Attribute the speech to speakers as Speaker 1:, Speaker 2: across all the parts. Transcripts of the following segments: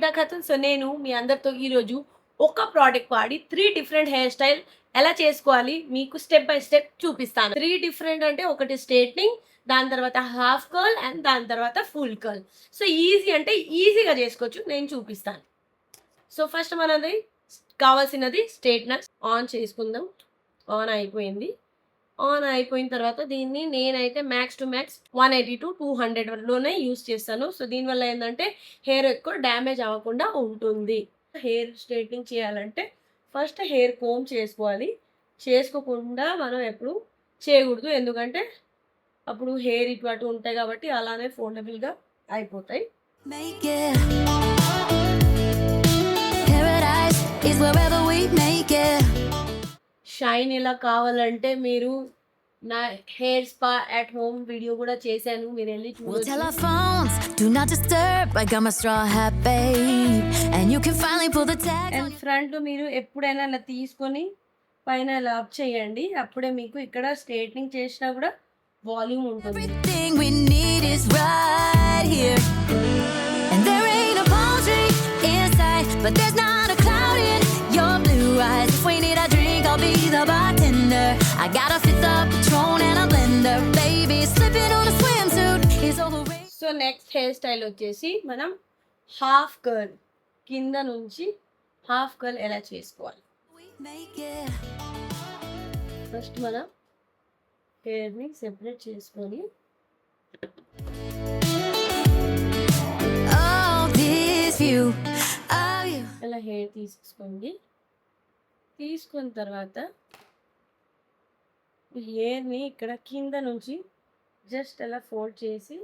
Speaker 1: బేటా Khatun. So, నేను మీ అందరితో ఈరోజు ఒక ప్రోడక్ట్ వాడి 3 డిఫరెంట్ హెయిర్ స్టైల్ ఎలా చేసుకోవాలి మీకు స్టెప్ బై స్టెప్ చూపిస్తాను. 3 డిఫరెంట్ అంటే ఒకటి స్ట్రెయిట్నింగ్, దాని తర్వాత హాఫ్ కర్ల్ అండ్ దాని తర్వాత ఫుల్ కర్ల్. సో, ఈజీ అంటే ఈజీగా చేసుకోవచ్చు. నేను చూపిస్తాను. సో, ఫస్ట్ మనది కావాల్సినది స్ట్రెయిట్నర్ ఆన్ చేసుకుందాం. ఆన్ అయిపోయింది. ఆన్ అయిపోయిన తర్వాత దీన్ని నేనైతే మ్యాక్స్ టు మ్యాక్స్ 180-200 లోనే యూజ్ చేస్తాను. సో, దీనివల్ల ఏందంటే హెయిర్ ఎక్కువ డ్యామేజ్ అవ్వకుండా ఉంటుంది. హెయిర్ స్ట్రెయిట్నింగ్ చేయాలంటే ఫస్ట్ హెయిర్ కోంబ్ చేసుకోవాలి. చేసుకోకుండా మనం ఎప్పుడు చేయకూడదు. ఎందుకంటే అప్పుడు హెయిర్ ఇటు అటు ఉంటాయి కాబట్టి అలానే ఫోల్డబుల్‌గా అయిపోతాయి.
Speaker 2: Make it. Paradise is wherever we make it.
Speaker 1: Shine ఎలా కావాలంటే మీరు నా hair spa at home video కూడా చేశాను. మీరెళ్లి
Speaker 2: We'll tell our
Speaker 1: చూడొచ్చు.
Speaker 2: phones, do not disturb. I got my straw hat, babe. And you can finally pull the tag on
Speaker 1: and front మీరు ఎప్పుడైనా ఇలా తీసుకొని పైన ఇలా అప్ చేయండి. అప్పుడే మీకు ఇక్కడ స్ట్రెయిట్నింగ్ చేసినా కూడా వాల్యూమ్ ఉంటుంది.
Speaker 2: everything we need is right here. And there ain't a palm tree inside, but there's not a cloud in your blue eyes. If we need a drink, I'll be the bartender. I got a fifth of Patron and a blender. Baby, slipping on a swimsuit is overrated.
Speaker 1: So next hair style వచ్చేసి మనం half curl, కింద నుంచి half curl ఎలా చేసుకోవాలి.
Speaker 2: We make it.
Speaker 1: First మనం హెయిర్ని separate చేసుకొని
Speaker 2: Oh, this view of you.
Speaker 1: ఇలా హెయిర్ తీసుకోండి. తీసుకున్న తర్వాత హెయిర్ని ఇక్కడ కింద నుంచి జస్ట్ అలా ఫోల్డ్ చేసి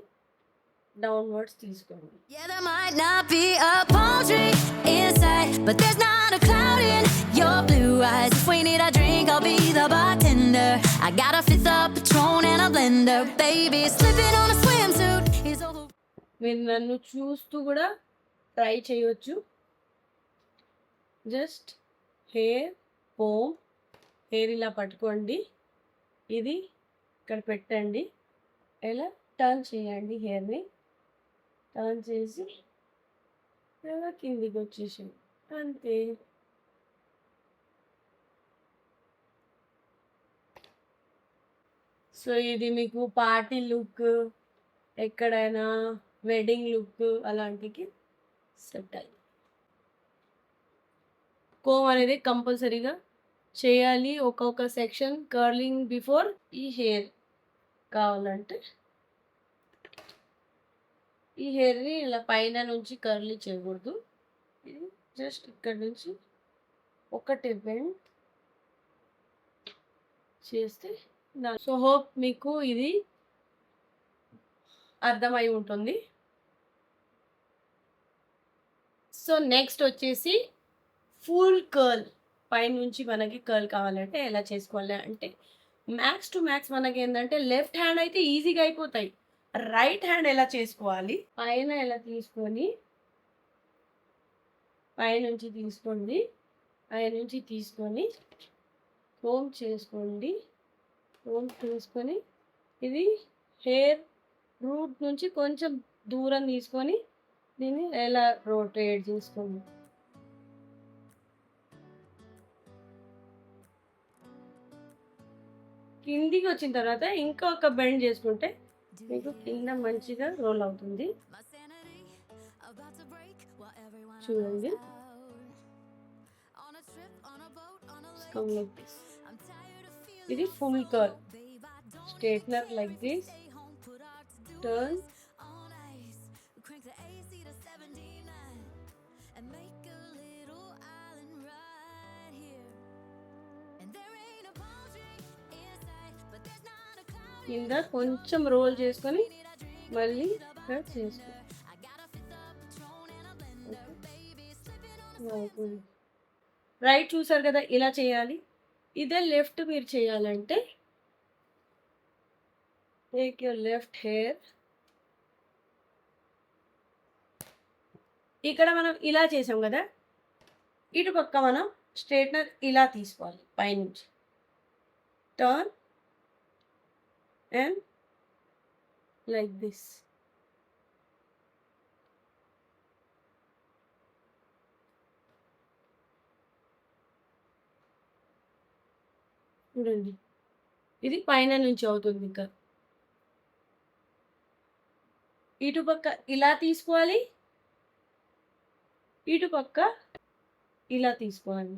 Speaker 1: డౌన్వర్డ్స్ తీసుకోండి.
Speaker 2: Yeah, there might not be a palm tree inside, but there's not a cloud in your blue eyes. If we need a drink, I'll be the bartender. I got a fifth of Patron and a blender. Baby, slipping on a swimsuit is over.
Speaker 1: మీరు నన్ను చూస్తూ కూడా try చేయొచ్చు. Just hair come, hair ఇలా పట్టుకోండి. ఇది ఇక్కడ పెట్టండి. ఇలా టర్న్ చేయండి. హెయిర్ని టర్న్ చేసి ఇలా కిందికి వచ్చేసింది. అంతే. సో ఇది మీకు పార్టీ లుక్, ఎక్కడైనా వెడ్డింగ్ లుక్ అలాంటికి సెట్ అయ్యి. కోమ్ అనేది కంపల్సరీగా చేయాలి. ఒక్కొక్క సెక్షన్ కర్లింగ్ బిఫోర్ ఈ హెయిర్ కావాలంటే ఈ హెయిర్ని ఇలా పైన నుంచి కర్లీ చేయకూడదు. ఇది జస్ట్ ఇక్కడ నుంచి ఒకటి బెండ్ చేస్తే సో హోప్ మీకు ఇది అర్థమై ఉంటుంది. సో నెక్స్ట్ వచ్చేసి ఫుల్ కర్ల్. పైనుంచి మనకి కర్ల్ కావాలంటే ఎలా చేసుకోవాలి అంటే మ్యాక్స్ టు మ్యాక్స్ మనకి ఏంటంటే లెఫ్ట్ హ్యాండ్ అయితే ఈజీగా అయిపోతాయి. రైట్ హ్యాండ్ ఎలా చేసుకోవాలి, పైన ఎలా తీసుకొని పైనుంచి తీసుకోండి. పైనుంచి తీసుకొని కోమ్ చేసుకోండి. కోమ్ తీసుకొని ఇది హెయిర్ రూట్ నుంచి కొంచెం దూరం తీసుకొని దీన్ని ఎలా రొటేట్ చేసుకోండి. కిందికి వచ్చిన తర్వాత ఇంకొక బెండ్ చేసుకుంటే మీకు కింద మంచిగా రోల్ అవుతుంది.
Speaker 2: My sanity about to break while everyone
Speaker 1: చూడండి.
Speaker 2: on a trip, on a boat, on a lake.
Speaker 1: Come like this.
Speaker 2: I'm tired of feeling
Speaker 1: ఇది full curl.
Speaker 2: babe, I don't
Speaker 1: straightener like this.
Speaker 2: stay home, put art to do
Speaker 1: turn.
Speaker 2: on ice. Crank the AC to 79 and make a little island right here. And there ain't a palm tree inside, but there's not a cloud.
Speaker 1: కింద కొంచెం role చేసుకొని మళ్ళీ cut చేసుకో.
Speaker 2: I got a fifth of Patron and a blender. Baby, slipping on a
Speaker 1: అవుతుంది. Right చూసారు కదా ఇలా చేయాలి. ఇదే లెఫ్ట్ మీరు చేయాలంటే టేక్ యువర్ లెఫ్ట్ హెయిర్. ఇక్కడ మనం ఇలా చేసాం కదా, ఇటు పక్క మనం స్ట్రైట్నర్ ఇలా తీసుకోవాలి పైనుంచి. Turn and like this. చూడండి. ఇది పైన నుంచి అవుతుంది ఇంకా. ఇటు పక్క ఇలా తీసుకోవాలి. ఇటు పక్క ఇలా తీసుకోవాలి.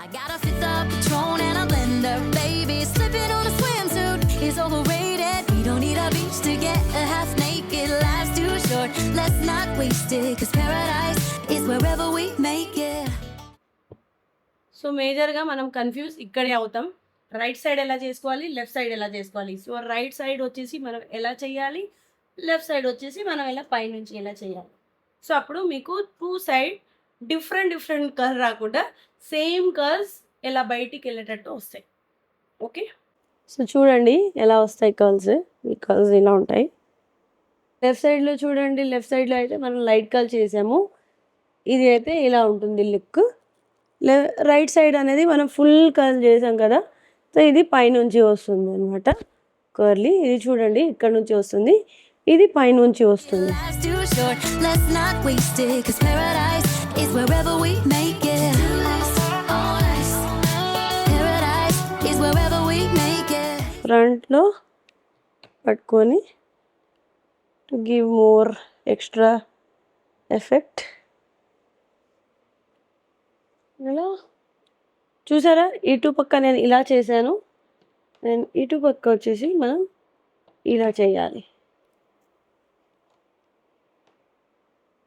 Speaker 2: I gotta fit the Patron and a blender, baby. Slipping on a swimsuit is overrated. We don't need a beach to get a half naked. Life's too short, let's not waste it. 'Cause paradise is wherever we make it.
Speaker 1: So మేజర్‌గా మనం confuse ఇక్కడే అవుతాం. Right side ఎలా చేసుకోవాలి? Left side ఎలా చేసుకోవాలి? So right side వచ్చేసి మనం ఎలా చేయాలి? లెఫ్ట్ సైడ్ వచ్చేసి మనం ఎలా పైనుంచి ఎలా చేయాలి? సో అప్పుడు మీకు 2 సైడ్ డిఫరెంట్ కర్ల్ రాకుండా సేమ్ కర్ల్స్ ఎలా బయటికెళ్ళేటట్టు వస్తాయి. ఓకే. సో చూడండి ఎలా వస్తాయి కర్ల్స్. ఈ కర్ల్స్ ఇలా ఉంటాయి. లెఫ్ట్ సైడ్‌లో చూడండి. లెఫ్ట్ సైడ్‌లో అయితే మనం లైట్ కర్ల్ చేసాము. ఇది అయితే ఇలా ఉంటుంది లుక్. రైట్ సైడ్ అనేది మనం ఫుల్ కర్ల్ చేసాం కదా! సో ఇది పైనుంచి వస్తుందనమాట కర్లీ. ఇది చూడండి ఇక్కడ నుంచి వస్తుంది. ఇది పైనుంచి వస్తుంది.
Speaker 2: Life's too short, let's not waste it. 'Cause paradise is wherever we make it. Oh, nice. Paradise is wherever we make it.
Speaker 1: ఫ్రంట్‌లో పట్టుకొని to give more extra effect. ఇలా చూసారా? ఇటు పక్క నేను ఇలా చేశాను. నేను ఇటు పక్క వచ్చేసి మనం ఇలా చేయాలి.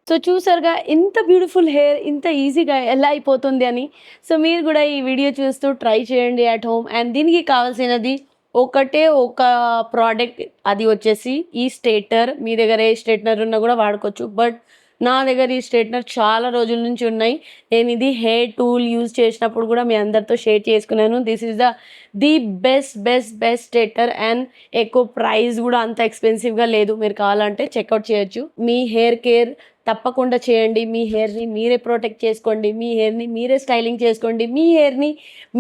Speaker 1: సో చూసారుగా ఇంత బ్యూటిఫుల్ హెయిర్ ఇంత ఈజీగా ఎలా అయిపోతుంది అని. సో మీరు కూడా ఈ వీడియో చూస్తూ ట్రై చేయండి అట్ హోమ్. అండ్ దీనికి కావాల్సినది ఒకటే ఒక ప్రోడక్ట్, అది వచ్చేసి ఈ స్ట్రైట్నర్. మీ దగ్గర ఏ స్ట్రైట్నర్ ఉన్నా కూడా వాడుకోవచ్చు. బట్ నా దగ్గర ఈ స్ట్రైట్నర్ చాలా రోజుల నుంచి ఉన్నాయి. నేను ఇది హెయిర్ టూల్ యూజ్ చేసినప్పుడు కూడా మీ అందరితో షేర్ చేసుకున్నాను. This is the best straightener. And ఎక్కువ ప్రైస్ కూడా అంత ఎక్స్పెన్సివ్గా లేదు. మీరు కావాలంటే చెక్అవుట్ చేయొచ్చు. మీ హెయిర్ కేర్ తప్పకుండా చేయండి. మీ హెయిర్ని మీరే ప్రొటెక్ట్ చేసుకోండి. మీ హెయిర్ని మీరే స్టైలింగ్ చేసుకోండి. మీ హెయిర్ని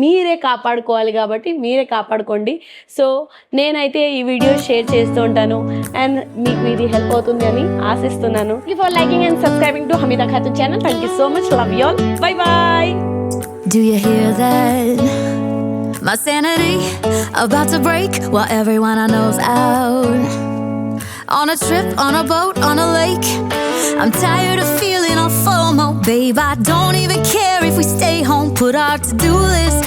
Speaker 1: మీరే కాపాడుకోవాలి కాబట్టి మీరే కాపాడుకోండి. సో నేనైతే ఈ వీడియో షేర్ చేస్తూ ఉంటాను. అండ్ మీకు ఇది హెల్ప్ అవుతుంది అని ఆశిస్తున్నాను. For liking and subscribing to Hamida Khatun channel. Thank you so much. Love you all. Bye bye.
Speaker 2: Do you hear that? My sanity about to break while everyone I know's out. On a trip, on a boat, on a lake. I'm tired of feeling all FOMO, babe. I don't even care if we stay home, put our to-do list